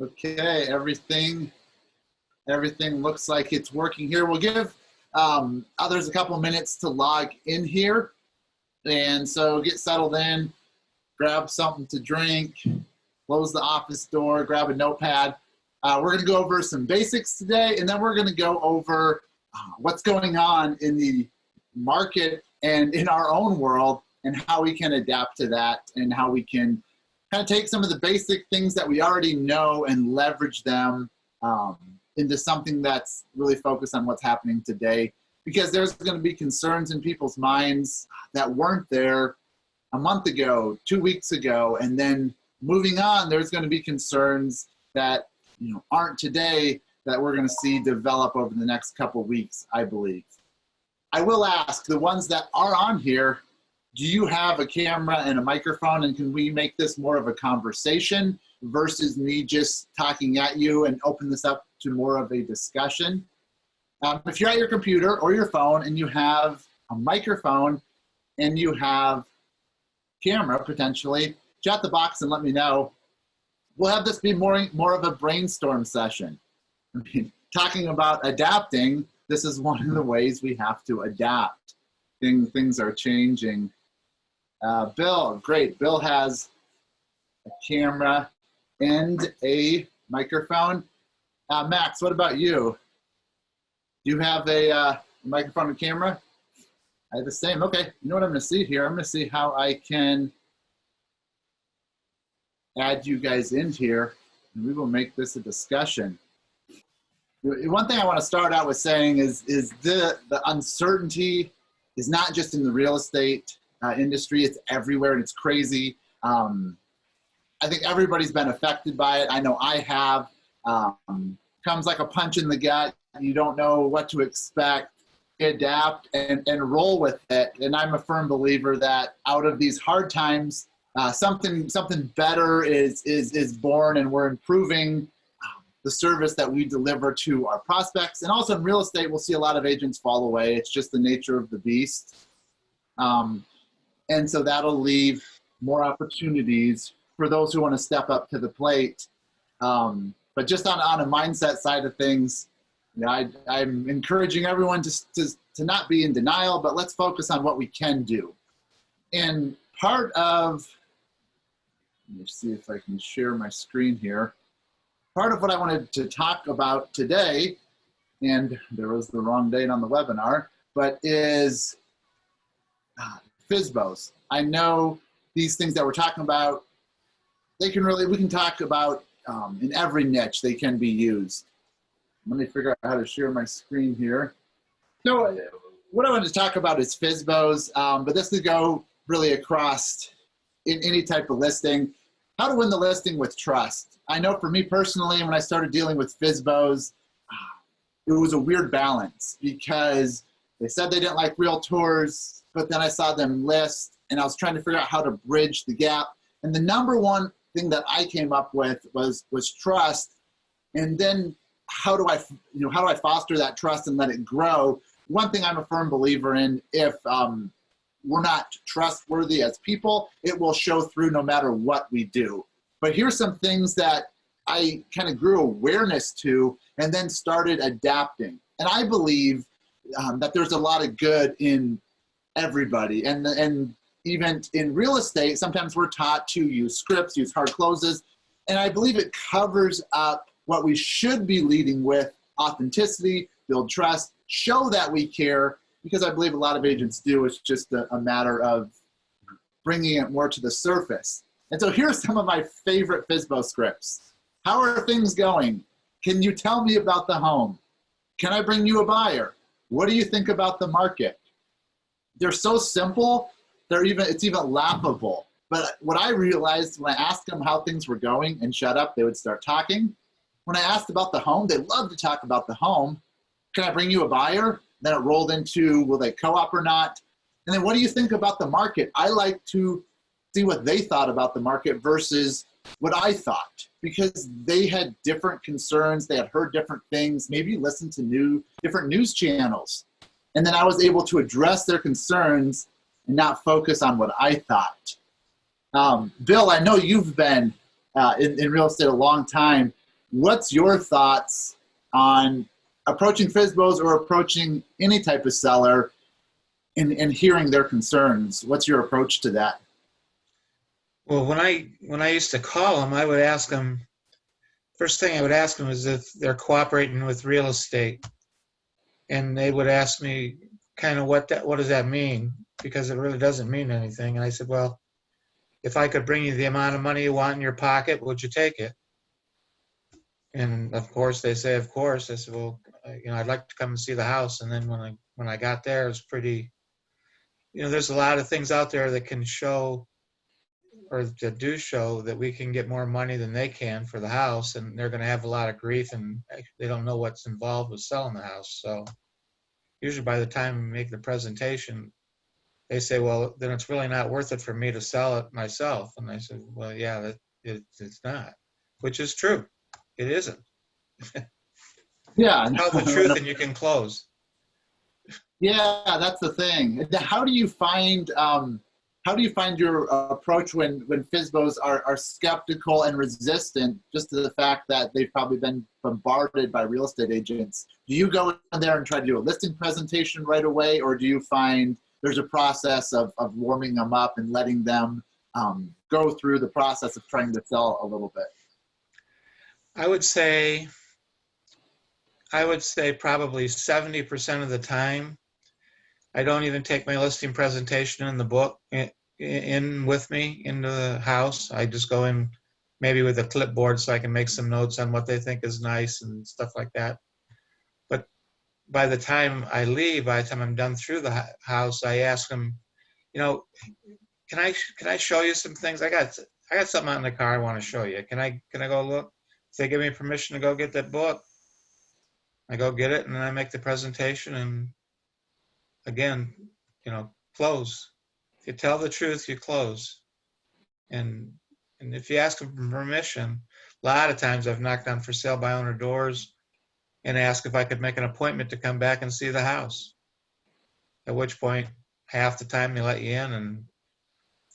Okay, everything looks like it's working here. We'll give others a couple minutes to log in here. And so get settled in, grab something to drink, close the office door, grab a notepad. We're gonna go over some basics today, and then we're gonna go over what's going on in the market and in our own world and how we can adapt to that and how we can kind of take some of the basic things that we already know and leverage them into something that's really focused on what's happening today. Because there's going to be concerns in people's minds that weren't there a month ago, 2 weeks ago, and then moving on, there's going to be concerns that aren't today that we're going to see develop over the next couple of weeks, I believe. I will ask the ones that are on here, do you have a camera and a microphone, and can we make this more of a conversation versus me just talking at you and open this up to more of a discussion? If you're at your computer or your phone and you have a microphone and you have camera potentially, chat the box and let me know. We'll have this be more of a brainstorm session. I mean, talking about adapting, this is one of the ways we have to adapt. Things are changing. Bill, great. Bill has a camera and a microphone. Max, what about you? Do you have a microphone and camera? I have the same. Okay, you know what I'm going to see here? I'm going to see how I can add you guys in here, and we will make this a discussion. One thing I want to start out with saying is the uncertainty is not just in the real estate industry, it's everywhere and it's crazy. I think everybody's been affected by it. I know I have. Comes like a punch in the gut. You don't know what to expect, adapt, and roll with it. And I'm a firm believer that out of these hard times, something better is born, and we're improving the service that we deliver to our prospects. And also in real estate, we'll see a lot of agents fall away. It's just the nature of the beast. And so that'll leave more opportunities for those who want to step up to the plate. But just on a mindset side of things, I'm encouraging everyone to not be in denial, but let's focus on what we can do. And part of, let me see if I can share my screen here. Part of what I wanted to talk about today, and there was the wrong date on the webinar, but is FSBOs. I know these things that we're talking about, we can talk about in every niche they can be used. Let me figure out how to share my screen here. So what I want to talk about is FSBOs, but this could go really across in any type of listing. How to win the listing with trust. I know for me personally, when I started dealing with FSBOs, it was a weird balance because they said they didn't like realtors, but then I saw them list and I was trying to figure out how to bridge the gap. And the number one thing that I came up with was trust. And then how do I foster that trust and let it grow? One thing I'm a firm believer in, if we're not trustworthy as people, it will show through no matter what we do. But here's some things that I kind of grew awareness to and then started adapting. And I believe that there's a lot of good in everybody. And even in real estate, sometimes we're taught to use scripts, use hard closes. And I believe it covers up what we should be leading with: authenticity, build trust, show that we care, because I believe a lot of agents do. It's just a matter of bringing it more to the surface. And so here's some of my favorite FSBO scripts. How are things going? Can you tell me about the home? Can I bring you a buyer? What do you think about the market? They're so simple, it's even laughable. But what I realized when I asked them how things were going and shut up, they would start talking. When I asked about the home, they love to talk about the home. Can I bring you a buyer? Then it rolled into, will they co-op or not? And then what do you think about the market? I like to see what they thought about the market versus what I thought, because they had different concerns. They had heard different things, maybe listened to different news channels. And then I was able to address their concerns and not focus on what I thought. Bill, I know you've been in real estate a long time. what's your thoughts on approaching FSBOs or approaching any type of seller and hearing their concerns? What's your approach to that? Well, when I used to call them, I would ask them, first thing I would ask them is if they're cooperating with real estate. And they would ask me kind of what does that mean? Because it really doesn't mean anything. And I said, well, if I could bring you the amount of money you want in your pocket, would you take it? And of course they say, of course. I said, well, I'd like to come and see the house. And then when I got there, it was pretty, there's a lot of things out there that can show, or that do show, that we can get more money than they can for the house, and they're going to have a lot of grief, and they don't know what's involved with selling the house. So usually by the time we make the presentation, they say, well, then it's really not worth it for me to sell it myself. And I said, well, yeah, it's not, which is true. It isn't. Yeah. Tell the truth and you can close. Yeah, that's the thing. How do you find your approach when FSBOs are skeptical and resistant just to the fact that they've probably been bombarded by real estate agents? Do you go in there and try to do a listing presentation right away, or do you find there's a process of warming them up and letting them go through the process of trying to sell a little bit? I would say probably 70% of the time, I don't even take my listing presentation in the book in with me into the house. I just go in maybe with a clipboard so I can make some notes on what they think is nice and stuff like that. But by the time I leave, by the time I'm done through the house, I ask them, can I show you some things? I got something out in the car I want to show you. Can I go look? If they give me permission to go get that book, I go get it, and then I make the presentation, and again, close. If you tell the truth, you close. And if you ask them for permission, a lot of times I've knocked on for sale by owner doors and asked if I could make an appointment to come back and see the house. At which point, half the time they let you in, and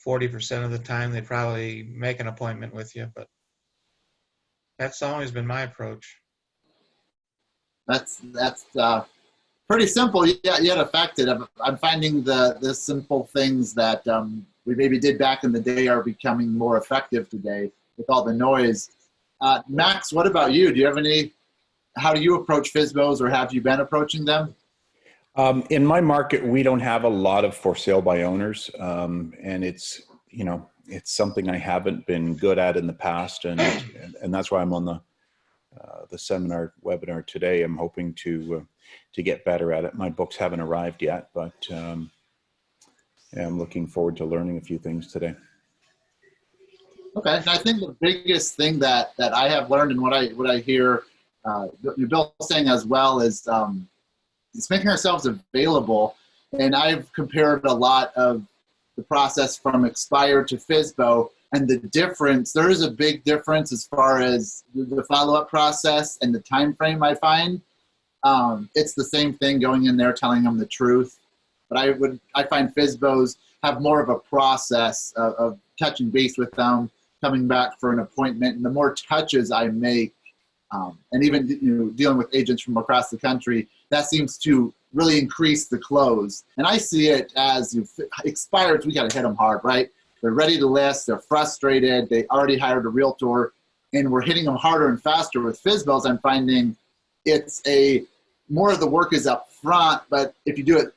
40% of the time they probably make an appointment with you. But that's always been my approach. That's pretty simple yet effective. I'm finding the simple things that we maybe did back in the day are becoming more effective today with all the noise. Max, what about you? Do you have how do you approach FSBOs, or have you been approaching them? In my market, we don't have a lot of for sale by owners. And it's something I haven't been good at in the past. And that's why I'm on the webinar today. I'm hoping to get better at it. My books haven't arrived yet, but I'm looking forward to learning a few things today. Okay, and I think the biggest thing that I have learned, and what I hear Bill saying as well, is it's making ourselves available. And I've compared a lot of the process from expired to FSBO, and the difference, there is a big difference as far as the follow-up process and the time frame. I find it's the same thing going in there telling them the truth, but I find FSBOs have more of a process of touching base with them, coming back for an appointment, and the more touches I make, and even dealing with agents from across the country, that seems to really increase the close. And I see it as expireds, we got to hit them hard, right? They're ready to list, they're frustrated, they already hired a realtor, and we're hitting them harder and faster. With FSBOs, I'm finding it's more of the work is up front, but if you do it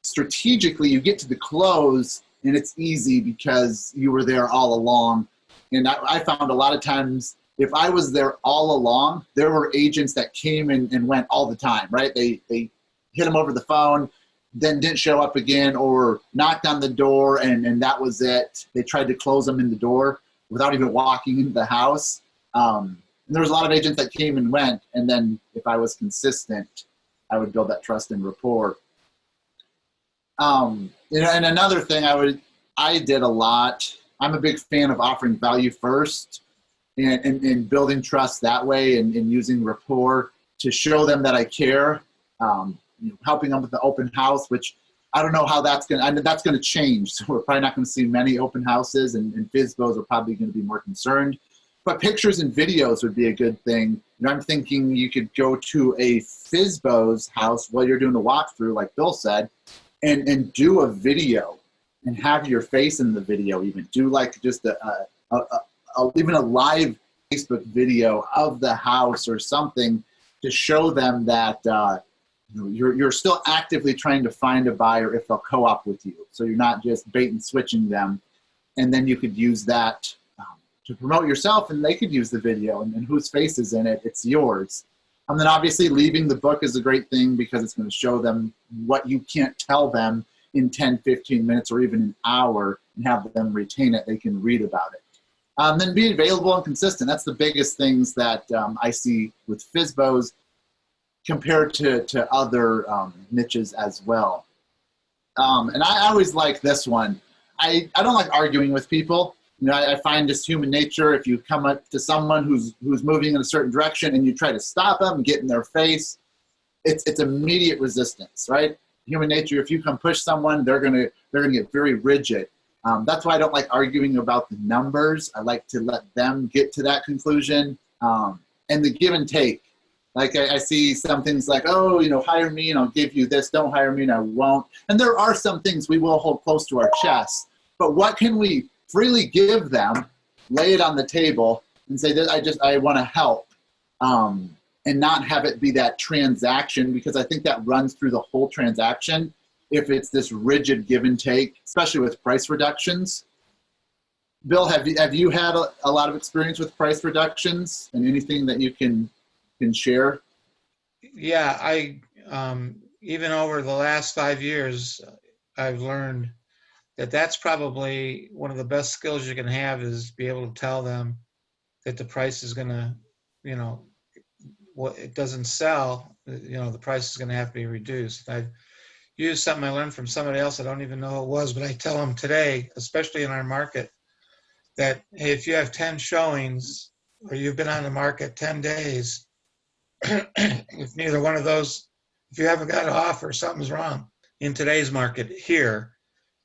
strategically, you get to the close, and it's easy because you were there all along. And I found a lot of times, if I was there all along, there were agents that came and went all the time, right? They hit them over the phone, then didn't show up again, or knocked on the door and that was it. They tried to close them in the door without even walking into the house. And there was a lot of agents that came and went, and then if I was consistent, I would build that trust and rapport. And another thing I did a lot, I'm a big fan of offering value first and building trust that way, and using rapport to show them that I care. Helping them with the open house, which I don't know how that's going to change. So we're probably not going to see many open houses, and FSBOs are probably going to be more concerned. But pictures and videos would be a good thing. And I'm thinking you could go to a FSBOs house while you're doing the walkthrough, like Bill said, and do a video and have your face in the video. Even do like just even a live Facebook video of the house or something to show them that you're still actively trying to find a buyer if they'll co-op with you. So you're not just bait and switching them. And then you could use that to promote yourself, and they could use the video, and whose face is in it, it's yours. And then obviously leaving the book is a great thing because it's going to show them what you can't tell them in 10, 15 minutes or even an hour and have them retain it. They can read about it. Then be available and consistent. That's the biggest things that I see with FSBOs compared to other niches as well. And I always like this one. I don't like arguing with people. You know, I find just human nature. If you come up to someone who's moving in a certain direction and you try to stop them, get in their face, it's immediate resistance, right? Human nature. If you come push someone, they're gonna get very rigid. That's why I don't like arguing about the numbers. I like to let them get to that conclusion, and the give and take. Like I see some things like, oh, you know, hire me and I'll give you this. Don't hire me and I won't. And there are some things we will hold close to our chest. But what can we freely give them, lay it on the table, and say that I want to help, and not have it be that transaction, because I think that runs through the whole transaction if it's this rigid give and take, especially with price reductions. Bill, have you had a lot of experience with price reductions, and anything that you can share? Yeah, I even over the last 5 years, I've learned that that's probably one of the best skills you can have, is be able to tell them that the price is going to, you know, what it doesn't sell, you know, the price is going to have to be reduced. I've used something I learned from somebody else. I don't even know who it was, but I tell them today, especially in our market, that, hey, if you have 10 showings or you've been on the market 10 days, if neither one of those, if you haven't got an offer, something's wrong. In today's market here,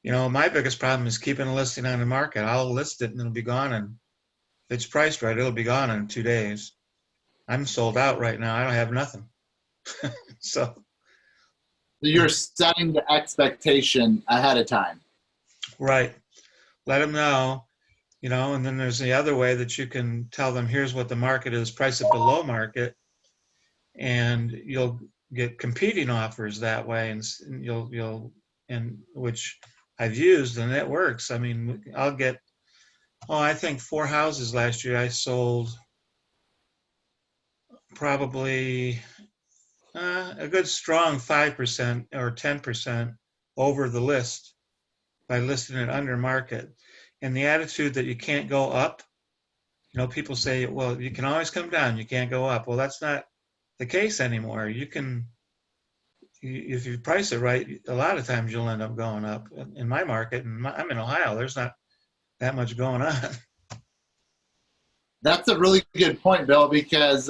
you know, my biggest problem is keeping a listing on the market. I'll list it and it'll be gone. And if it's priced right, it'll be gone in 2 days. I'm sold out right now. I don't have nothing. So You're setting the expectation ahead of time. Right. Let them know, you know, and then there's the other way that you can tell them, here's what the market is, price it below market, and you'll get competing offers that way, and and which I've used, and it works. I mean, I'll get, I think 4 houses last year I sold probably a good strong 5% or 10% over the list by listing it under market. And the attitude that you can't go up, you know, people say, well, you can always come down, you can't go up. Well, that's not the case anymore. You can, if you price it right, a lot of times you'll end up going up. In my market, and I'm in Ohio, there's not that much going on. That's a really good point, Bill, because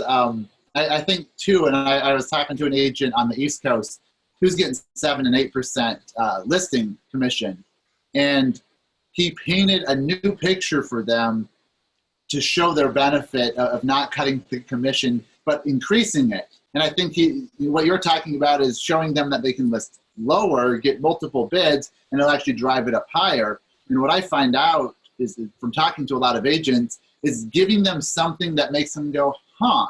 I think too, and I was talking to an agent on the East Coast who's getting 7 and 8% listing commission, and he painted a new picture for them to show their benefit of not cutting the commission but increasing it. And I think what you're talking about is showing them that they can list lower, get multiple bids, and it'll actually drive it up higher. And what I find out is, from talking to a lot of agents, is giving them something that makes them go, huh,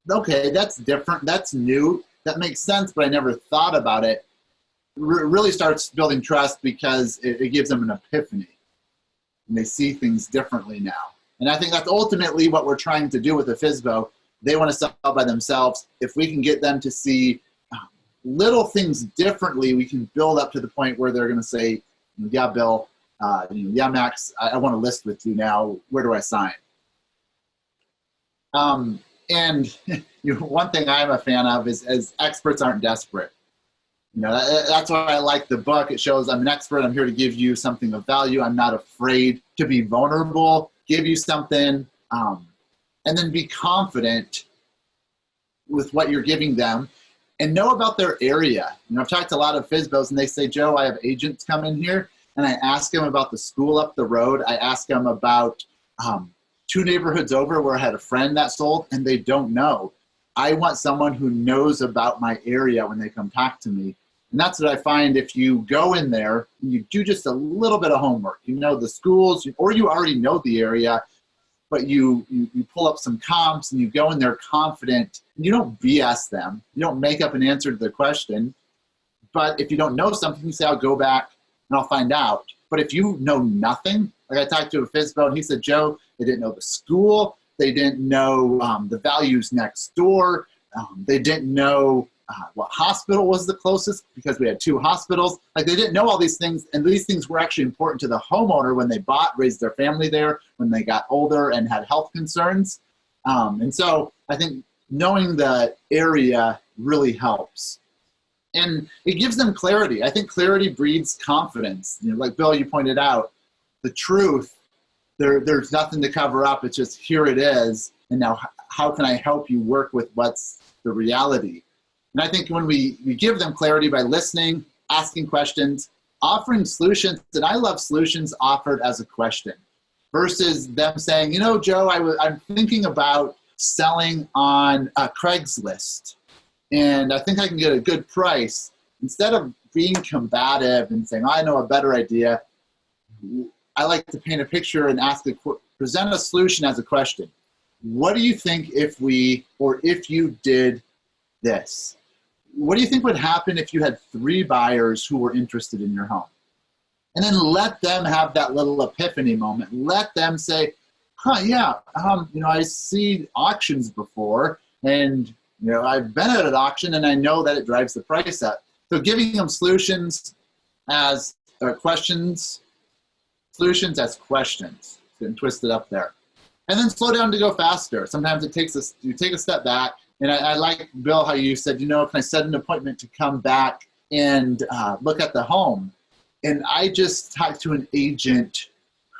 okay, that's different, that's new, that makes sense, but I never thought about it. Really starts building trust, because it gives them an epiphany, and they see things differently now. And I think that's ultimately what we're trying to do with the FSBO. They want to sell by themselves. If we can get them to see little things differently, we can build up to the point where they're going to say, yeah, Bill, yeah, Max, I want to list with you now. Where do I sign? And one thing I'm a fan of is experts aren't desperate. You know, that's why I like the book. It shows I'm an expert. I'm here to give you something of value. I'm not afraid to be vulnerable, give you something, and then be confident with what you're giving them, and know about their area. You know, I've talked to a lot of FSBOs, and they say, Joe, I have agents come in here, and I ask them about the school up the road. I ask them about 2 neighborhoods over where I had a friend that sold and they don't know. I want someone who knows about my area when they come talk to me. And that's what I find if you go in there and you do just a little bit of homework, you know the schools, or you already know the area, but you pull up some comps and you go in there confident. You don't BS them. You don't make up an answer to the question. But if you don't know something, you say, I'll go back and I'll find out. But if you know nothing, like I talked to a FSBO and he said, Joe, they didn't know the school. They didn't know the values next door. They didn't know what hospital was the closest because we had 2 hospitals. Like they didn't know all these things. And these things were actually important to the homeowner when they bought, raised their family there, when they got older and had health concerns. And so I think knowing the area really helps. And it gives them clarity. I think clarity breeds confidence. You know, like Bill, you pointed out, the truth, there's nothing to cover up. It's just here it is. And now how can I help you work with what's the reality? And I think when we give them clarity by listening, asking questions, offering solutions, and I love solutions offered as a question versus them saying, you know, Joe, I'm thinking about selling on Craigslist and I think I can get a good price. Instead of being combative and saying, I know a better idea, I like to paint a picture and present a solution as a question. What do you think if you did this? What do you think would happen if you had 3 buyers who were interested in your home? And then let them have that little epiphany moment. Let them say, yeah, you know, I see auctions before and, you know, I've been at an auction and I know that it drives the price up. So giving them solutions as questions, solutions as questions. It's getting twisted up there. And then slow down to go faster. Sometimes you take a step back. And I like, Bill, how you said, you know, can I set an appointment to come back and look at the home? And I just talked to an agent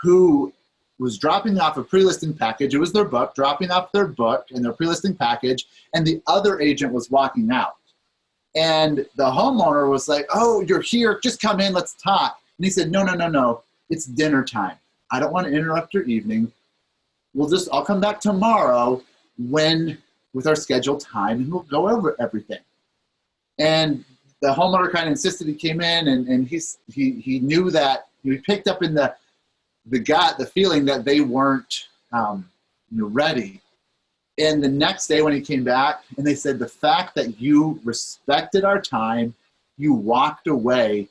who was dropping off a pre-listing package. It was their book, dropping off their book and their pre-listing package. And the other agent was walking out. And the homeowner was like, oh, you're here. Just come in. Let's talk. And he said, no. It's dinner time. I don't want to interrupt your evening. I'll come back tomorrow with our scheduled time and we'll go over everything. And the homeowner kind of insisted he came in and he knew that he picked up in the feeling that they weren't ready. And the next day when he came back and they said, the fact that you respected our time, you walked away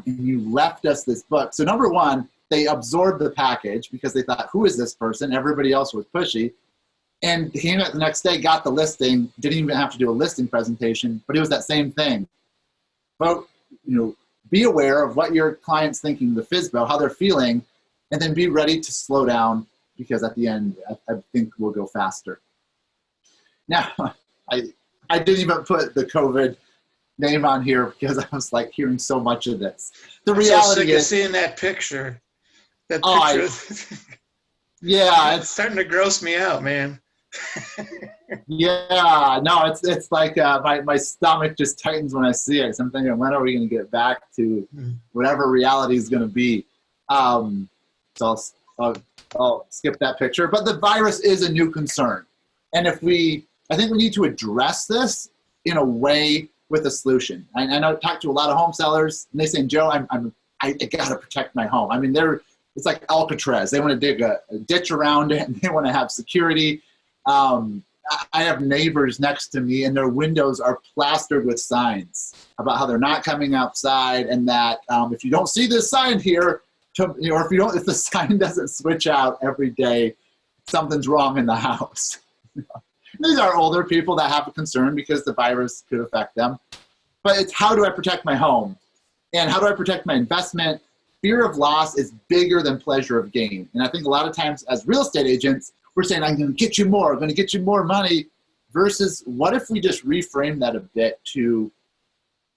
and you left us this book. So number one, they absorbed the package because they thought, who is this person? Everybody else was pushy. And he came out the next day, got the listing, didn't even have to do a listing presentation, but it was that same thing. But, be aware of what your client's thinking, the FSBO, how they're feeling, and then be ready to slow down because at the end, I think we'll go faster. Now, I didn't even put the COVID name on here because I was like hearing so much of this. The reality is seeing that picture. Yeah, it's starting to gross me out, man. Yeah, no, it's like my stomach just tightens when I see it. So I'm thinking, when are we going to get back to whatever reality is going to be? So I'll skip that picture. But the virus is a new concern, and I think we need to address this in a way with a solution. I know I talked to a lot of home sellers, and they say, Joe, I got to protect my home. I mean, it's like Alcatraz. They want to dig a ditch around it, and they want to have security. I have neighbors next to me, and their windows are plastered with signs about how they're not coming outside, and that if you don't see this sign here, or if the sign doesn't switch out every day, something's wrong in the house. These are older people that have a concern because the virus could affect them. But it's, how do I protect my home? And how do I protect my investment? Fear of loss is bigger than pleasure of gain. And I think a lot of times as real estate agents, we're saying, I'm going to get you more, I'm going to get you more money, versus what if we just reframe that a bit to,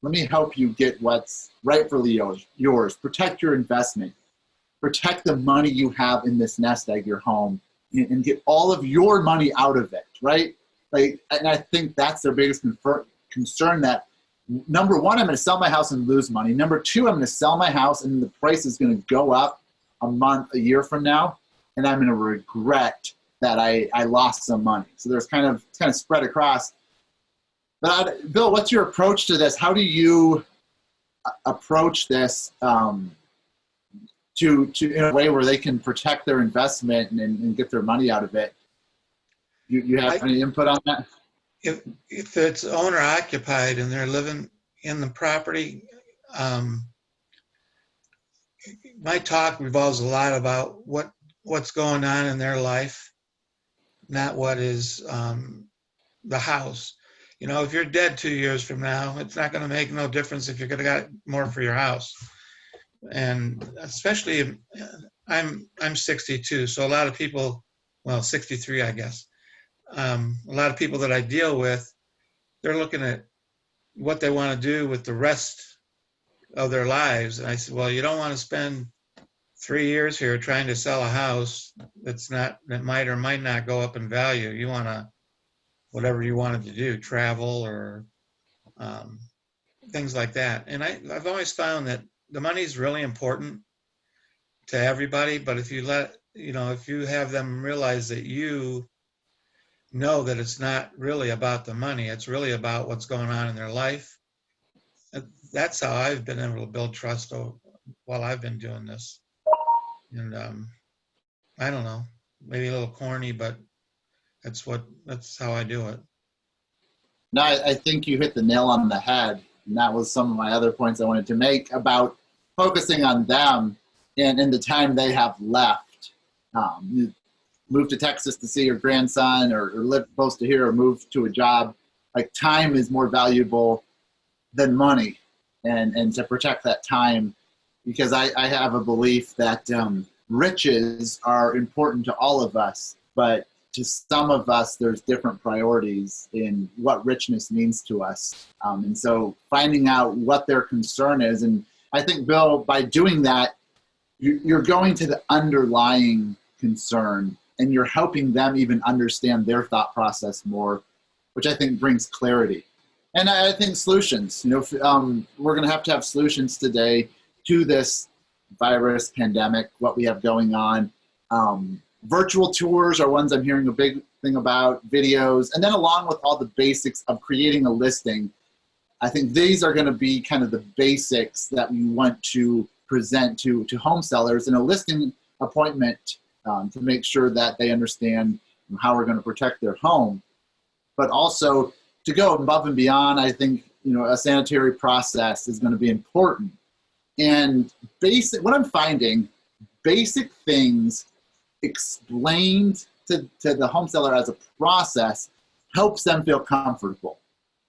let me help you get what's rightfully yours. Protect your investment. Protect the money you have in this nest egg, your home, and get all of your money out of it, right? And I think that's their biggest concern, that number one, I'm going to sell my house and lose money. Number two, I'm going to sell my house and the price is going to go up a month, a year from now, and I'm going to regret that I lost some money. So there's kind of spread across. But Bill, what's your approach to this? How do you approach this to in a way where they can protect their investment and get their money out of it? You have any input on that? If it's owner occupied and they're living in the property, my talk revolves a lot about what's going on in their life, not what is the house. You know, if you're dead 2 years from now, it's not going to make no difference if you're going to get more for your house. And especially, I'm 62, so a lot of people, well, 63, I guess. A lot of people that I deal with, they're looking at what they want to do with the rest of their lives. And I said, well, you don't want to spend 3 years here trying to sell a house that might or might not go up in value. You want to, whatever you wanted to do, travel or things like that. And I've always found that the money is really important to everybody, but if you if you have them realize that you know that it's not really about the money, it's really about what's going on in their life. That's how I've been able to build trust while I've been doing this. And I don't know, maybe a little corny, but that's how I do it. No, I think you hit the nail on the head. And that was some of my other points I wanted to make about focusing on them and the time they have left. You move to Texas to see your grandson or live close to here or move to a job. Like, time is more valuable than money, and to protect that time, because I have a belief that riches are important to all of us, but to some of us, there's different priorities in what richness means to us. And so finding out what their concern is, and I think, Bill, by doing that, you're going to the underlying concern, and you're helping them even understand their thought process more, which I think brings clarity. And I think solutions, we're going to have solutions today to this virus pandemic, what we have going on. Virtual tours are ones I'm hearing a big thing about, videos, and then along with all the basics of creating a listing, I think these are going to be kind of the basics that we want to present to home sellers in a listing appointment to make sure that they understand how we're going to protect their home. But also to go above and beyond, I think a sanitary process is going to be important. And what I'm finding, basic things explained to the home seller as a process helps them feel comfortable,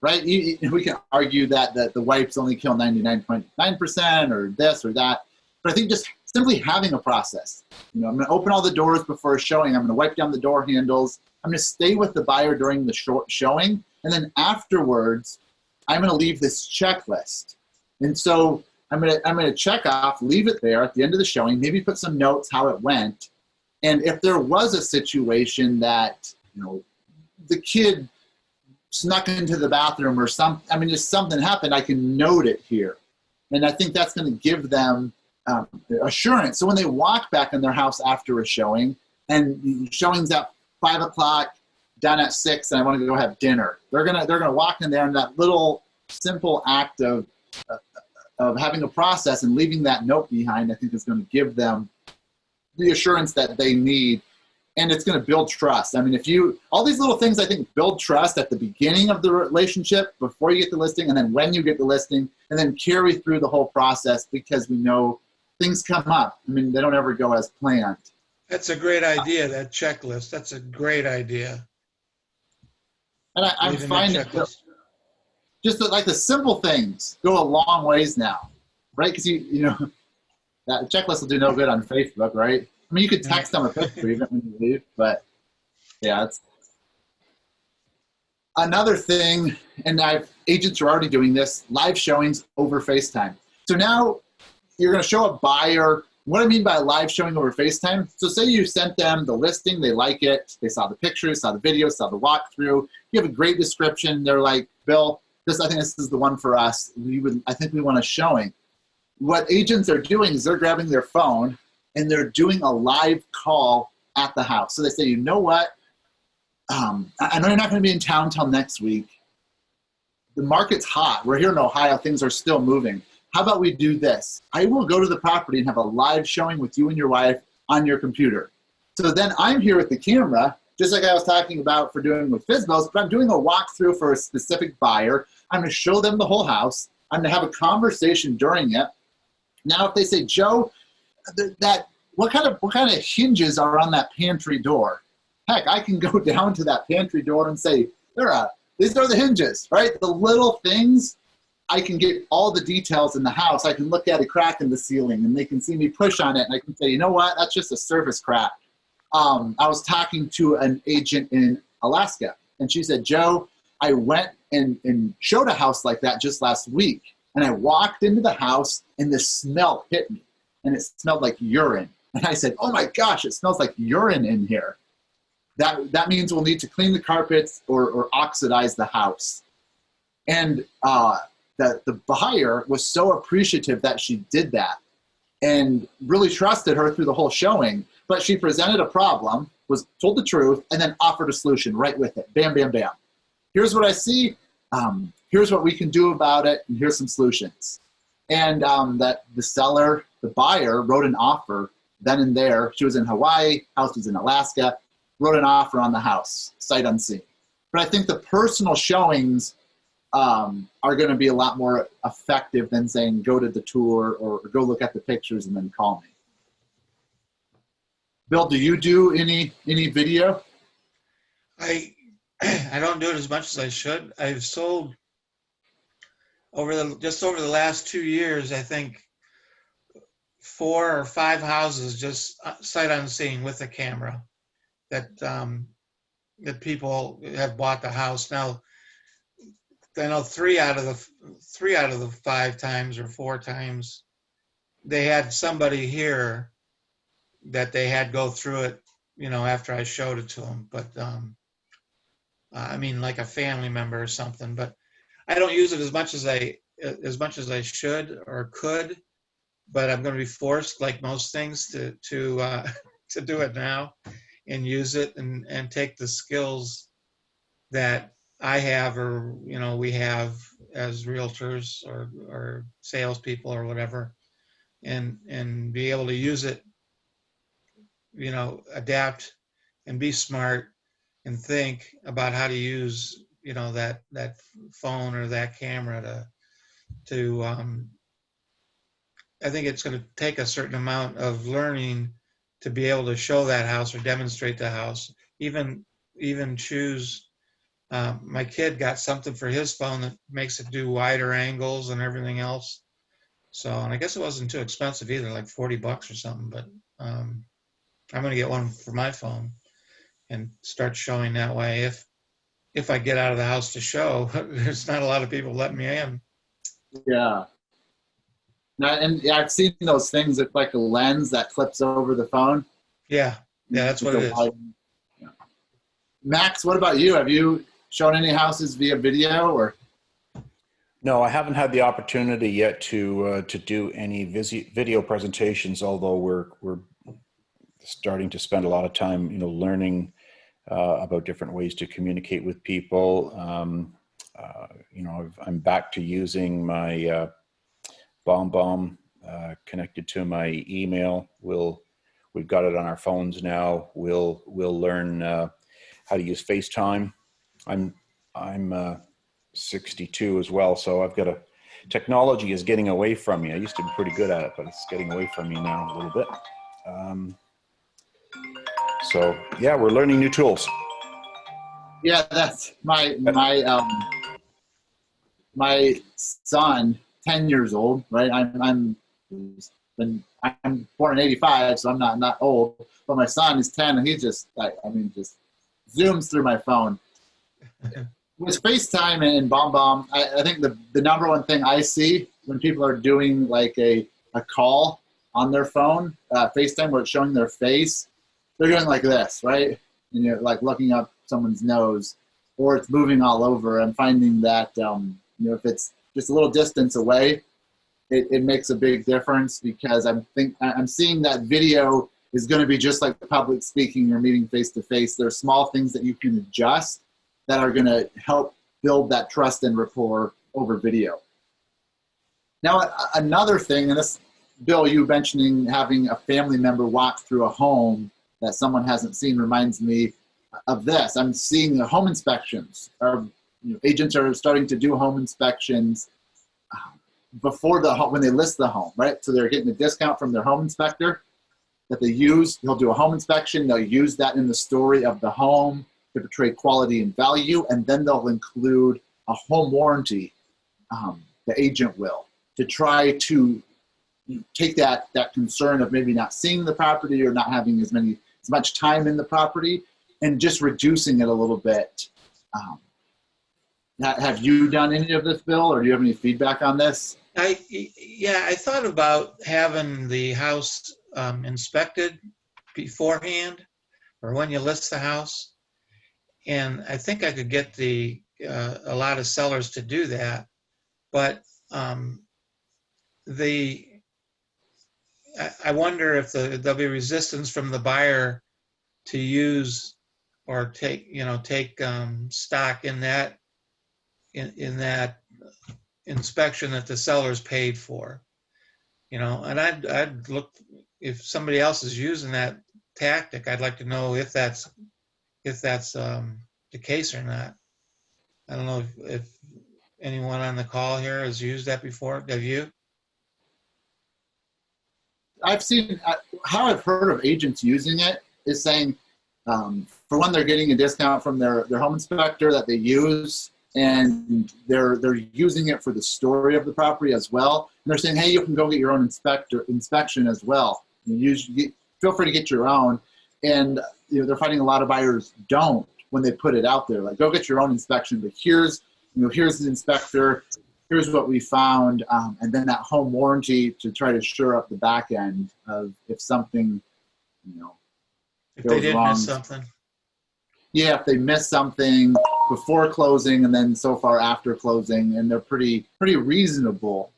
right? We can argue that the wipes only kill 99.9% or this or that, but I think just simply having a process. I'm going to open all the doors before a showing. I'm going to wipe down the door handles. I'm going to stay with the buyer during the showing, and then afterwards, I'm going to leave this checklist. And so I'm going to check off, leave it there at the end of the showing, maybe put some notes how it went. And if there was a situation that, the kid snuck into the bathroom or just something happened, I can note it here. And I think that's going to give them assurance. So when they walk back in their house after a showing, and the showing's at 5 o'clock, done at 6, and I want to go have dinner, they're gonna walk in there, and that little simple act of having a process and leaving that note behind, I think is going to give them the assurance that they need, and it's going to build trust. I mean, all these little things, I think, build trust at the beginning of the relationship, before you get the listing, and then when you get the listing, and then carry through the whole process, because we know things come up. I mean, they don't ever go as planned. That's a great idea, that checklist. That's a great idea. And I'm finding just like the simple things go a long ways now, right? Because that checklist will do no good on Facebook, right? I mean, you could text them a picture even when you leave, but yeah, it's another thing. And agents are already doing this: live showings over FaceTime. So now you're going to show a buyer. What I mean by live showing over FaceTime, so say you sent them the listing, they like it, they saw the pictures, saw the video, saw the walkthrough, you have a great description, they're like, Bill, I think this is the one for us. I think we want a showing. What agents are doing is they're grabbing their phone and they're doing a live call at the house. So they say, you know what? I know you're not going to be in town till next week. The market's hot. We're here in Ohio. Things are still moving. How about we do this? I will go to the property and have a live showing with you and your wife on your computer. So then I'm here with the camera, just like I was talking about for doing with FSBOs, but I'm doing a walkthrough for a specific buyer. I'm going to show them the whole house. I'm going to have a conversation during it. Now, if they say, Joe, what kind of hinges are on that pantry door? Heck, I can go down to that pantry door and say, these are the hinges, right? The little things, I can get all the details in the house. I can look at a crack in the ceiling and they can see me push on it and I can say, you know what, that's just a surface crack. I was talking to an agent in Alaska and she said, Joe, I went and showed a house like that just last week. And I walked into the house and the smell hit me and it smelled like urine. And I said, oh my gosh, it smells like urine in here. That means we'll need to clean the carpets or oxidize the house. And the buyer was so appreciative that she did that and really trusted her through the whole showing. But she presented a problem, was told the truth, and then offered a solution right with it. Bam, bam, bam. Here's what I see. Here's what we can do about it, and here's some solutions. And that the seller, the buyer, wrote an offer then and there. She was in Hawaii, house was in Alaska, wrote an offer on the house, sight unseen. But I think the personal showings are going to be a lot more effective than saying go to the tour or go look at the pictures and then call me. Bill, do you do any video? I don't do it as much as I should. I've sold just over the last 2 years, I think 4 or 5 houses just sight unseen with a camera that people have bought the house. Now, I know 3 out of the 5 times or 4 times they had somebody here that they had go through it, after I showed it to them. But I mean, like a family member or something. But I don't use it as much as I should or could. But I'm going to be forced, like most things, to do it now and use it and take the skills that I have or we have as realtors or salespeople or whatever, and be able to use it, adapt and be smart and think about how to use that phone or that camera to I think it's going to take a certain amount of learning to be able to show that house or demonstrate the house, even choose. My kid got something for his phone that makes it do wider angles and everything else. So, and I guess it wasn't too expensive either, like $40 or something, but I'm going to get one for my phone and start showing that way. If I get out of the house to show, there's not a lot of people letting me in. Yeah. And I've seen those things that like a lens that clips over the phone. Yeah, that's what it is. Yeah. Max, what about you? Have you shown any houses via video or? No, I haven't had the opportunity yet to do any video presentations. Although we're starting to spend a lot of time, learning about different ways to communicate with people. I'm back to using my BombBomb connected to my email. We've got it on our phones now. We'll learn how to use FaceTime. I'm 62 as well, so I've got technology is getting away from me. I used to be pretty good at it, but it's getting away from me now a little bit. So yeah, we're learning new tools. Yeah, that's my son, 10 years old, right? I'm born in 85, so I'm not old. But my son is 10, and he just zooms through my phone. With FaceTime and BombBomb, I think the number one thing I see when people are doing like a call on their phone, FaceTime, where it's showing their face, they're doing like this, right? And you're like looking up someone's nose, or it's moving all over. I'm finding that if it's just a little distance away, it makes a big difference, because I'm seeing that video is going to be just like public speaking or meeting face-to-face. There are small things that you can adjust that are going to help build that trust and rapport over video. Now, another thing, and this, Bill, you mentioning having a family member walk through a home that someone hasn't seen reminds me of this. I'm seeing the home inspections. Agents are starting to do home inspections before when they list the home, right? So they're getting a discount from their home inspector that they use. They'll do a home inspection. They'll use that in the story of the home to portray quality and value, and then they'll include a home warranty, the agent will, to try to take that concern of maybe not seeing the property or not having as much time in the property and just reducing it a little bit. Have you done any of this, Bill, or do you have any feedback on this? I thought about having the house inspected beforehand or when you list the house. And I think I could get a lot of sellers to do that. But I wonder if there'll be resistance from the buyer to use or take stock in that inspection that the seller's paid for, and I'd look, if somebody else is using that tactic, I'd like to know if that's the case or not. I don't know if anyone on the call here has used that before. Have you? I've seen how I've heard of agents using it is saying, for one, they're getting a discount from their home inspector that they use, and they're using it for the story of the property as well. And they're saying, hey, you can go get your own inspection as well. Feel free to get your own. And they're finding a lot of buyers don't when they put it out there. Like, go get your own inspection, but here's the inspector, here's what we found, and then that home warranty to try to shore up the back end of if something, if they did wrong. Miss something. Yeah, if they miss something before closing and then so far after closing, and they're pretty reasonable,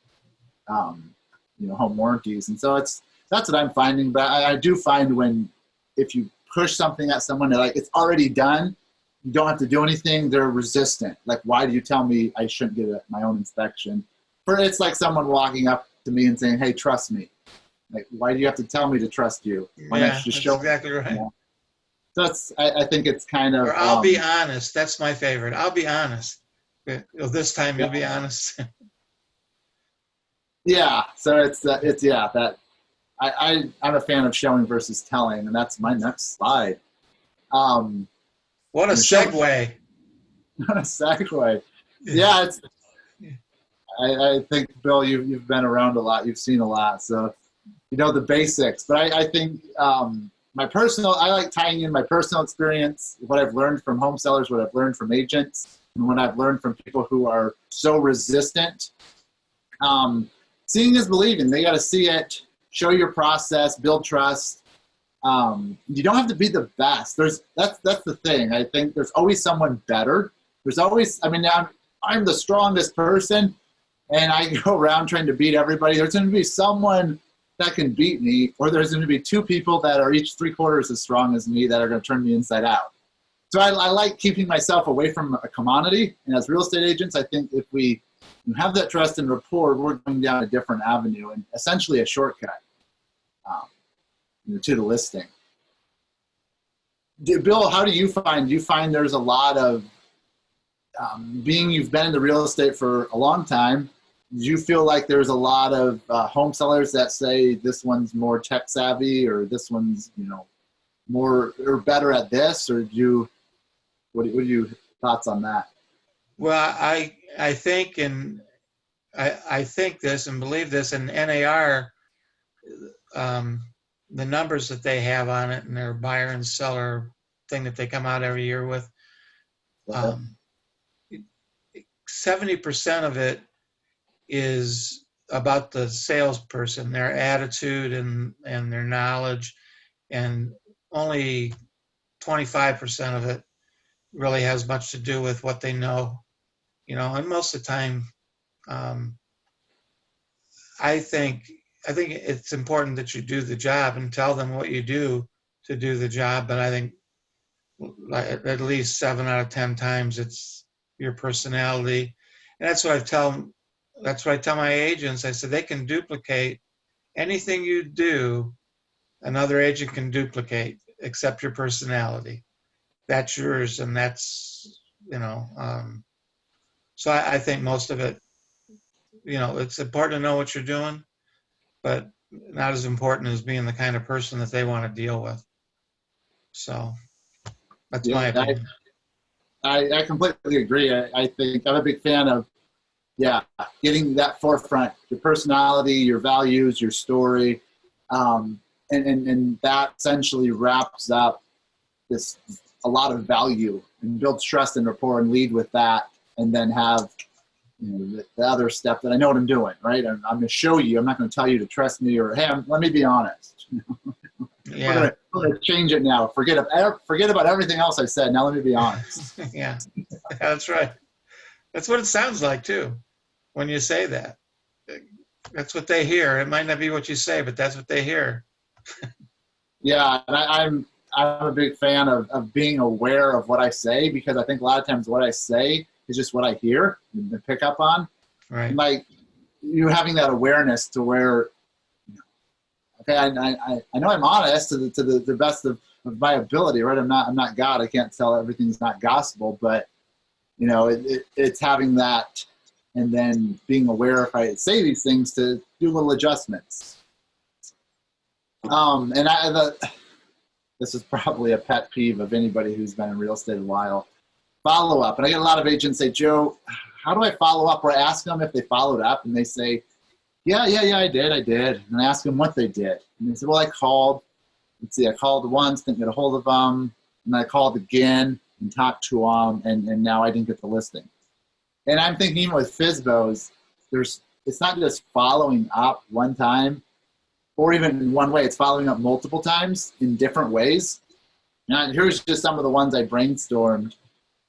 home warranties. And so that's what I'm finding. But I do find if you push something at someone, they're like, it's already done, you don't have to do anything, they're resistant. Like, why do you tell me I shouldn't get my own inspection? It's like someone walking up to me and saying, hey, trust me. Like, why do you have to tell me to trust you? Why Yeah, not just that's show exactly right. So I think it's kind of. Or I'll be honest. That's my favorite. I'll be honest. This time you'll be honest. Yeah. So that I'm a fan of showing versus telling, and that's my next slide. What a segue. What a segue. Yeah. I think, Bill, you've been around a lot. You've seen a lot, so you know the basics. But I think. I like tying in my personal experience, what I've learned from home sellers, what I've learned from agents, and what I've learned from people who are so resistant. Seeing is believing. They got to see it, show your process, build trust. You don't have to be the best. That's the thing. I think there's always someone better. There's always, I'm the strongest person, and I go around trying to beat everybody. There's going to be someone that can beat me, or there's going to be two people that are each 3/4 as strong as me that are going to turn me inside out. So I like keeping myself away from a commodity. And as real estate agents, I think if we have that trust and rapport, we're going down a different avenue and essentially a shortcut to the listing. Bill, how do you find? Do you find there's a lot of, you've been in the real estate for a long time, do you feel like there's a lot of home sellers that say this one's more tech savvy or this one's, more or better at this, or what are your thoughts on that? Well, I think I think this and believe this, and NAR, the numbers that they have on it and their buyer and seller thing that they come out every year with, 70% of it is about the salesperson, their attitude and their knowledge, and only 25% of it really has much to do with what they know, and most of the time, I think think it's important that you do the job and tell them what you do to do the job. But I think like at least 7 out of 10 times it's your personality. And that's what I tell my agents. I said, they can duplicate anything you do, another agent can duplicate, except your personality. That's yours, and that's, so I think most of it, it's important to know what you're doing, but not as important as being the kind of person that they want to deal with. So that's my opinion. I completely agree. I think I'm a big fan of, getting that forefront, your personality, your values, your story, and that essentially wraps up a lot of value and builds trust and rapport, and lead with that, and then have the other step that I know what I'm doing, right? I'm going to show you. I'm not going to tell you to trust me or, hey, let me be honest. Yeah. We're going to change it now. Forget about everything else I said. Now let me be honest. Yeah, that's right. That's what it sounds like too, when you say that. That's what they hear. It might not be what you say, but that's what they hear. Yeah, and I'm a big fan of being aware of what I say, because I think a lot of times what I say is just what I hear and pick up on. Right. And like you having that awareness to where, okay, I know I'm honest to the best of my ability, right? I'm not God. I can't tell everything's not gospel, but it's having that, and then being aware if I say these things to do little adjustments. And this is probably a pet peeve of anybody who's been in real estate a while. Follow up. And I get a lot of agents say, Joe, how do I follow up? Or I ask them if they followed up, and they say, yeah, I did. And I ask them what they did. And they say, well, I called. Let's see, I called once, didn't get a hold of them. And I called again and talked to them, and now I didn't get the listing. And I'm thinking, even with FSBOs, it's not just following up one time, or even in one way. It's following up multiple times in different ways. And here's just some of the ones I brainstormed.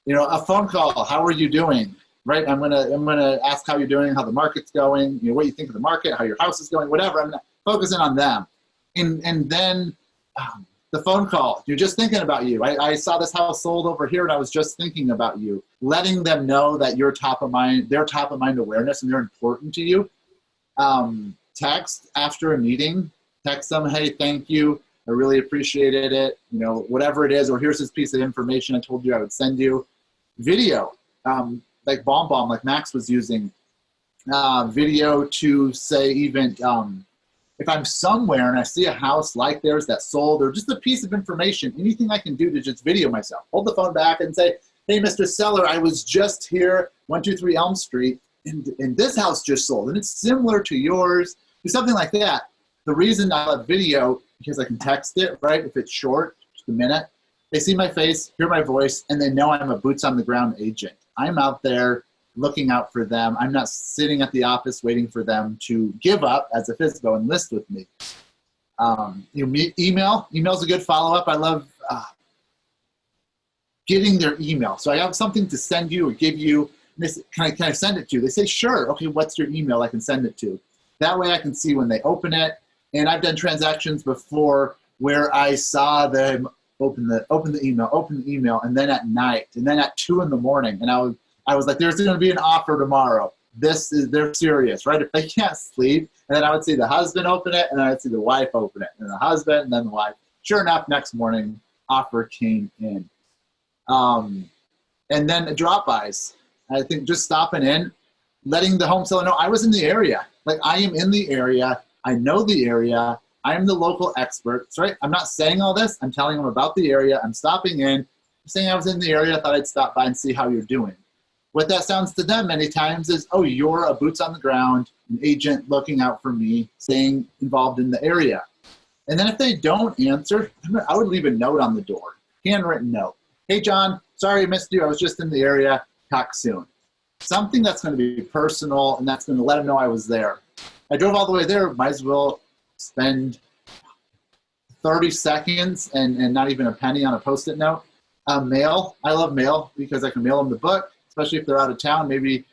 A phone call. How are you doing? Right. I'm gonna ask how you're doing, how the market's going, what you think of the market, how your house is going, whatever. I'm focusing on them. And then the phone call. You're just thinking about you. I saw this house sold over here, and I was just thinking about you. Letting them know that you're top of mind, their top of mind awareness, and they're important to you. Text after a meeting. Text them, hey, thank you. I really appreciated it. Whatever it is, or here's this piece of information I told you I would send you. Video, like BombBomb, like Max was using. Video to say, even if I'm somewhere and I see a house like theirs that sold, or just a piece of information, anything I can do to just video myself. Hold the phone back and say, hey, Mr. Seller, I was just here, 123 Elm Street, and this house just sold, and it's similar to yours. Do something like that. The reason I love video, because I can text it, right? If it's short, just a minute. They see my face, hear my voice, and they know I'm a boots-on-the-ground agent. I'm out there looking out for them. I'm not sitting at the office waiting for them to give up as a FSBO and list with me. Email. Email's a good follow-up. I love getting their email. So I have something to send you or give you. Can I send it to you? They say, sure. Okay, what's your email? I can send it to. That way I can see when they open it. And I've done transactions before where I saw them open the email, and then at night, and then at 2 a.m, and I was like, there's going to be an offer tomorrow. They're serious, right? If they can't sleep, and then I would see the husband open it, and then I'd see the wife open it, and the husband, and then the wife. Sure enough, next morning, offer came in. And then drop-bys. I think just stopping in, letting the home seller know I was in the area. Like, I am in the area. I know the area. I am the local expert, right? I'm not saying all this. I'm telling them about the area. I'm stopping in. I'm saying I was in the area. I thought I'd stop by and see how you're doing. What that sounds to them many times is, oh, you're a boots on the ground, an agent looking out for me, staying involved in the area. And then if they don't answer, I would leave a note on the door, handwritten note. Hey, John, sorry I missed you. I was just in the area. Talk soon. Something that's going to be personal, and that's going to let them know I was there. I drove all the way there. Might as well spend 30 seconds and not even a penny on a Post-it note. Mail. I love mail because I can mail them the book, especially if they're out of town. Maybe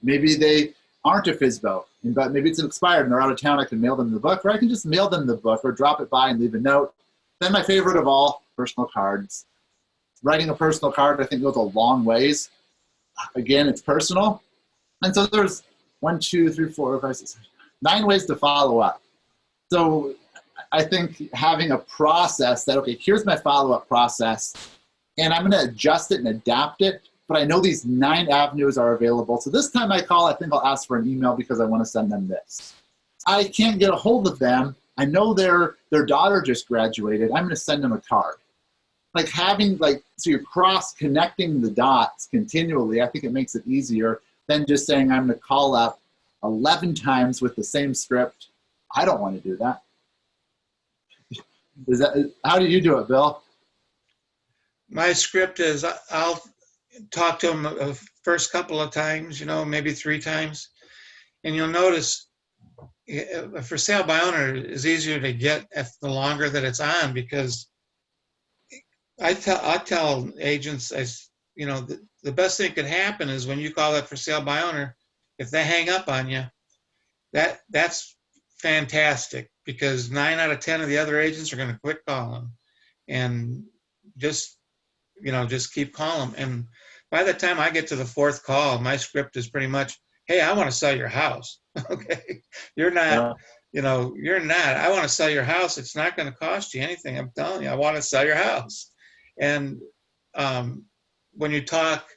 they aren't a FSBO, but maybe it's expired and they're out of town, I can mail them the book, or I can just mail them the book or drop it by and leave a note. Then my favorite of all, personal cards. Writing a personal card, I think, goes a long ways. Again, it's personal. And so there's 1, 2, 3, 4, 5, 6, 9 ways to follow up. So I think having a process that, okay, here's my follow-up process, and I'm going to adjust it and adapt it, but I know these 9 avenues are available. So this time I call, I think I'll ask for an email because I want to send them this. I can't get a hold of them. I know their daughter just graduated. I'm going to send them a card. Like having, so you're cross-connecting the dots continually. I think it makes it easier than just saying I'm going to call up 11 times with the same script. I don't want to do that. How do you do it, Bill? My script is I'll talk to them the first couple of times, maybe 3 times. And you'll notice a for sale by owner is easier to get the longer that it's on, because I tell agents, the best thing could happen is when you call that for sale by owner, if they hang up on you, that's fantastic, because 9 out of 10 of the other agents are going to quit calling, and just keep calling. And by the time I get to the 4th call, my script is pretty much, hey, I want to sell your house. Okay, you're not, you're not. I want to sell your house. It's not going to cost you anything. I'm telling you, I want to sell your house. And when you talk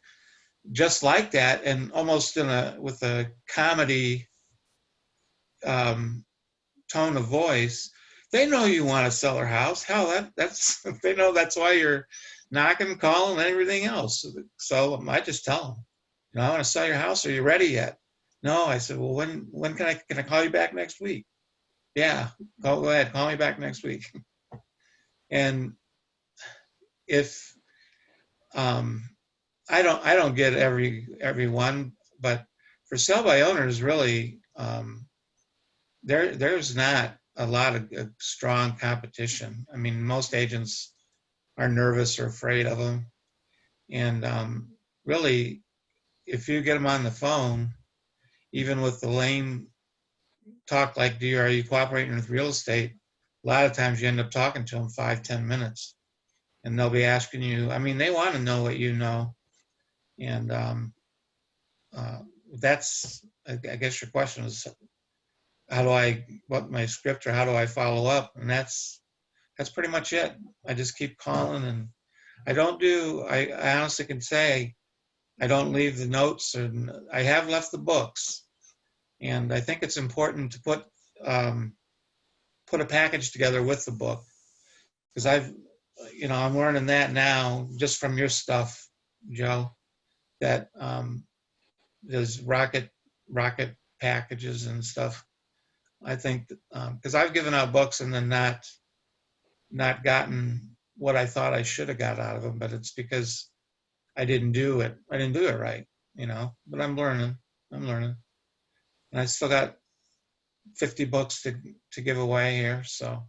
just like that, and almost with a comedy tone of voice, they know you want to sell their house. Hell, that's they know that's why you're knocking, calling, and everything else. So I just tell them, I want to sell your house. Are you ready yet? No. I said, well, when can I call you back next week? Yeah, go ahead, call me back next week. And if I don't get everyone, but for sell by owners, really, there's not a lot of strong competition. I mean, most agents are nervous or afraid of them, and really, if you get them on the phone, even with the lame talk like, are you cooperating with real estate? A lot of times you end up talking to them 5-10 minutes, and they'll be asking you, they want to know what you know. And that's, I guess your question is, what my script, or how do I follow up? And that's pretty much it. I just keep calling, and I honestly can say I don't leave the notes, and I have left the books. And I think it's important to put a package together with the book, because I'm learning that now just from your stuff, Joe, that there's rocket packages and stuff. I think because I've given out books and then not gotten what I thought I should have got out of them, but it's because I didn't do it right, but I'm learning, and I still got 50 books to give away here. So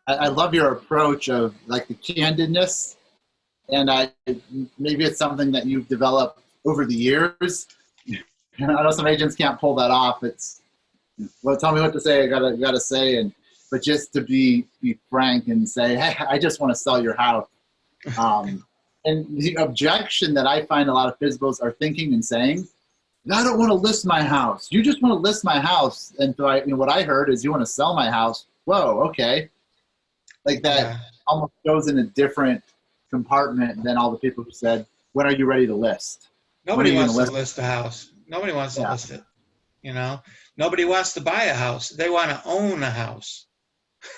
I love your approach of the candidness, and maybe it's something that you've developed over the years. I know some agents can't pull that off. It's, well, tell me what to say. I gotta say, but just to be frank and say, hey, I just want to sell your house. And the objection that I find a lot of FSBOs are thinking and saying, I don't want to list my house. You just want to list my house. And so what I heard is, you want to sell my house. Whoa, okay. Like that. Yeah. Almost goes in a different compartment than all the people who said, when are you ready to list? Nobody wants to list a house. Nobody wants to list it. Nobody wants to buy a house. They want to own a house.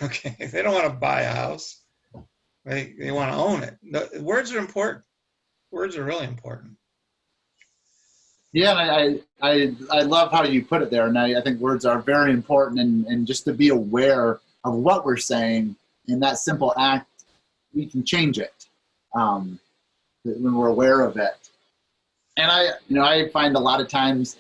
Okay. They don't want to buy a house. They want to own it. The words are important. Words are really important. Yeah, and I love how you put it there. And I think words are very important, and just to be aware of what we're saying in that simple act, we can change it when we're aware of it. And I find a lot of times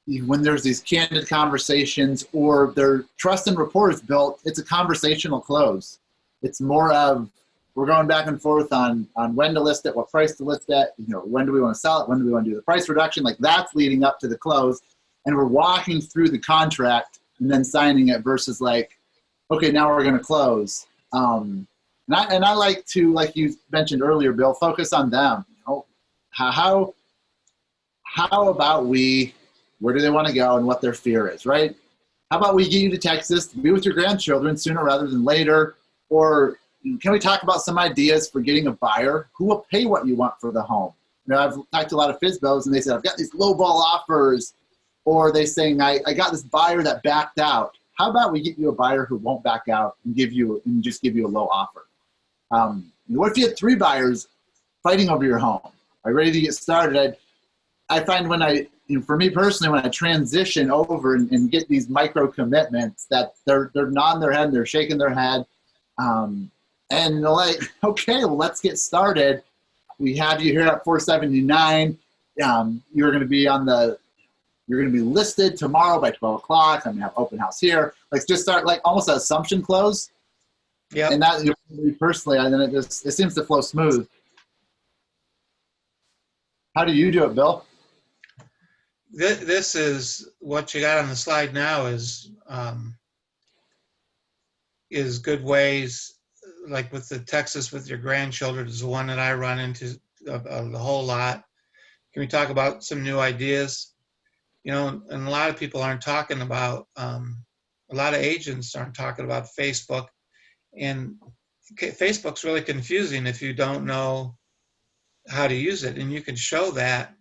when there's these candid conversations or their trust and rapport is built, it's a conversational close. It's more of, we're going back and forth on when to list it, what price to list it, when do we want to sell it, when do we want to do the price reduction, like that's leading up to the close. And we're walking through the contract and then signing it versus like, okay, now we're going to close. And I like to, like you mentioned earlier, Bill, focus on them. How about where do they want to go and what their fear is, right? How about we get you to Texas to be with your grandchildren sooner rather than later? Or can we talk about some ideas for getting a buyer who will pay what you want for the home? I've talked to a lot of FSBOs and they said, I've got these lowball offers, or they saying, I got this buyer that backed out. How about we get you a buyer who won't back out and just give you a low offer? What if you had 3 buyers fighting over your home? Are you ready to get started? I find for me personally, when I transition over and get these micro commitments, that they're nodding their head and they're shaking their head. And they're like, okay, well, let's get started. We have you here at 479. You're going to be listed tomorrow by 12 o'clock. I'm going to have open house here. Like just start like almost an assumption close. Yeah. And that personally, and then it seems to flow smooth. How do you do it, Bill? This is what you got on the slide now is good ways, like with the Texas with your grandchildren is the one that I run into a whole lot. Can we talk about some new ideas? And a lot of people aren't talking about, a lot of agents aren't talking about Facebook. And Facebook's really confusing if you don't know how to use it. And you can show that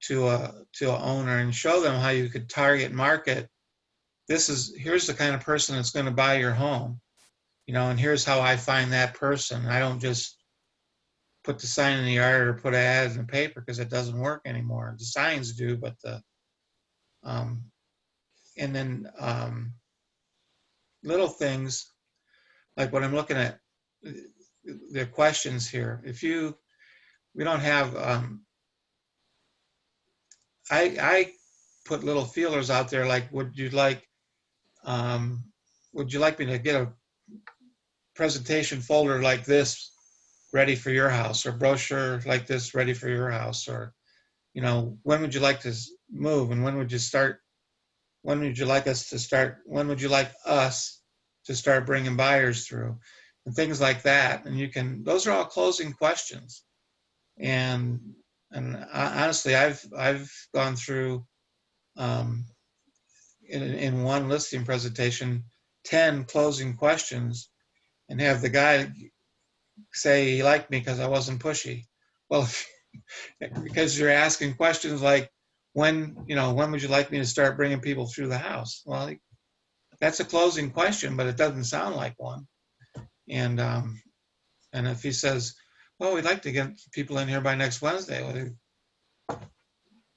to an owner and show them how you could target market. Here's the kind of person that's going to buy your home, and here's how I find that person. I don't just put the sign in the yard or put an ad in the paper because it doesn't work anymore. The signs do, but and then little things like what I'm looking at, the questions here. We don't have, I put little feelers out there like, would you like me to get a presentation folder like this ready for your house, or brochure like this ready for your house, or when would you like to move, and when would you like us to start bringing buyers through, and things like that. And those are all closing questions. And honestly, I've gone through in one listing presentation 10 closing questions and have the guy say he liked me because I wasn't pushy. Well, because you're asking questions like, when would you like me to start bringing people through the house? Well, that's a closing question, but it doesn't sound like one. And if he says, well, we'd like to get people in here by next Wednesday, well,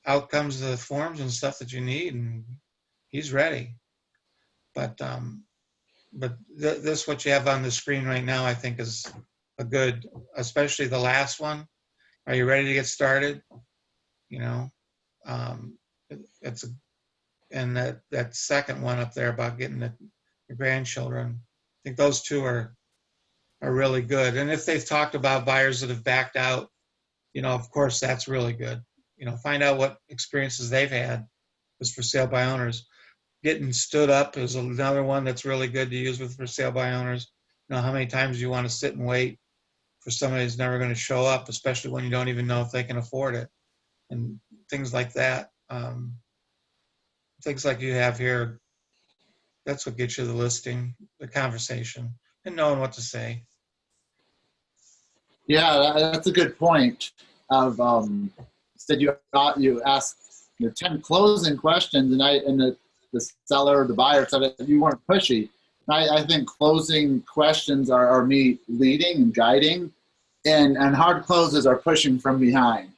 out comes the forms and stuff that you need, and he's ready. But this what you have on the screen right now, I think is a good, especially the last one. Are you ready to get started? And that second one up there about getting the grandchildren, I think those two are really good. And if they've talked about buyers that have backed out, of course, that's really good. Find out what experiences they've had with for sale by owners. Getting stood up is another one that's really good to use with for sale by owners. How many times do you want to sit and wait for somebody who's never going to show up, especially when you don't even know if they can afford it, and things like that. Things like you have here, that's what gets you the listing, the conversation, and knowing what to say. Yeah, that's a good point. Said you asked 10 closing questions, and the seller or the buyer said that you weren't pushy. I think closing questions are me leading and guiding, and hard closes are pushing from behind,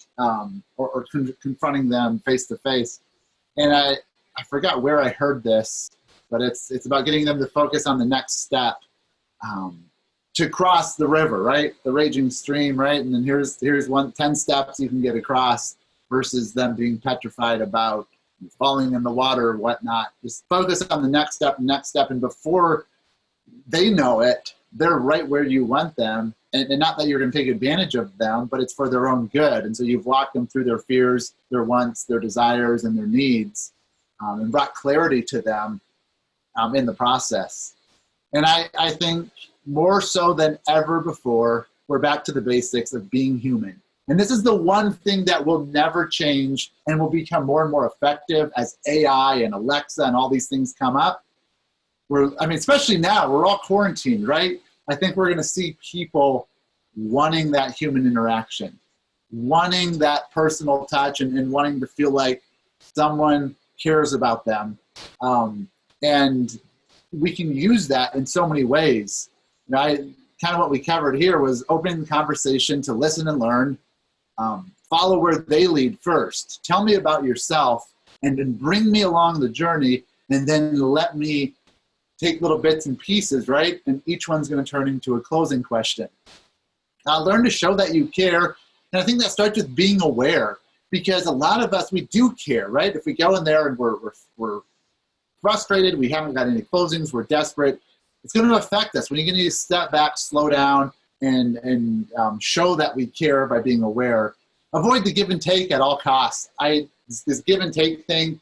or confronting them face to face. And I forgot where I heard this, but it's about getting them to focus on the next step, to cross the river, right? The raging stream, right? And then here's 10 steps you can get across, versus them being petrified about falling in the water or whatnot. Just focus on the next step, and before they know it, they're right where you want them. and not that you're going to take advantage of them, but it's for their own good. And so you've walked them through their fears, their wants, their desires, and their needs, and brought clarity to them in the process. And I think more so than ever before, we're back to the basics of being human. And this is the one thing that will never change and will become more and more effective as AI and Alexa and all these things come up. Especially now, we're all quarantined, right? I think we're going to see people wanting that human interaction, wanting that personal touch, and wanting to feel like someone cares about them. And we can use that in so many ways. Kind of what we covered here was opening the conversation to listen and learn, follow where they lead first. Tell me about yourself, and then bring me along the journey, and then let me take little bits and pieces, right? And each one's going to turn into a closing question. Learn to show that you care. And I think that starts with being aware, because a lot of us, we do care, right? If we go in there and we're frustrated, we haven't got any closings, we're desperate, it's going to affect us. When you're going to need to step back, slow down, and show that we care by being aware. Avoid the give and take at all costs. This give and take thing,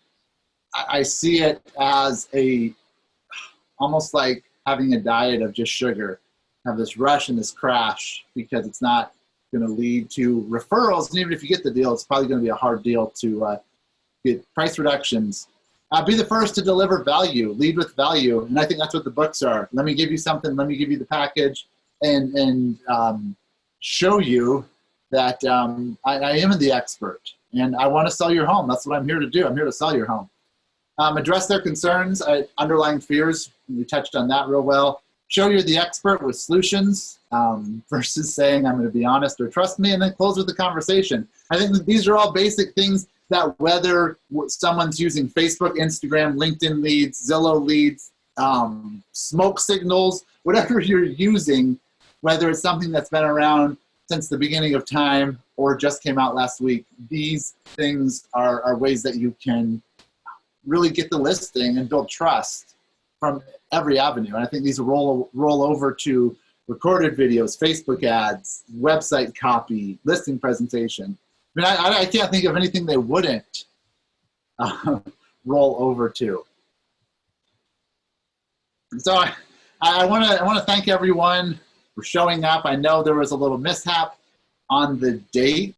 I see it as almost like having a diet of just sugar. Have this rush and this crash because it's not going to lead to referrals. And even if you get the deal, it's probably going to be a hard deal to get price reductions. Be the first to deliver value. Lead with value. And I think that's what the books are. Let me give you something. Let me give you the package and show you that I am the expert. And I want to sell your home. That's what I'm here to do. I'm here to sell your home. Address their concerns, underlying fears. We touched on that real well. Show you're the expert with solutions versus saying, I'm going to be honest or trust me, and then close with the conversation. I think that these are all basic things that whether someone's using Facebook, Instagram, LinkedIn leads, Zillow leads, smoke signals, whatever you're using, whether it's something that's been around since the beginning of time or just came out last week, these things are ways that you can really get the listing and build trust from every avenue. And I think these roll over to recorded videos, Facebook ads, website copy, listing presentation. I mean, I can't think of anything they wouldn't roll over to. So I want to thank everyone for showing up. I know there was a little mishap on the date.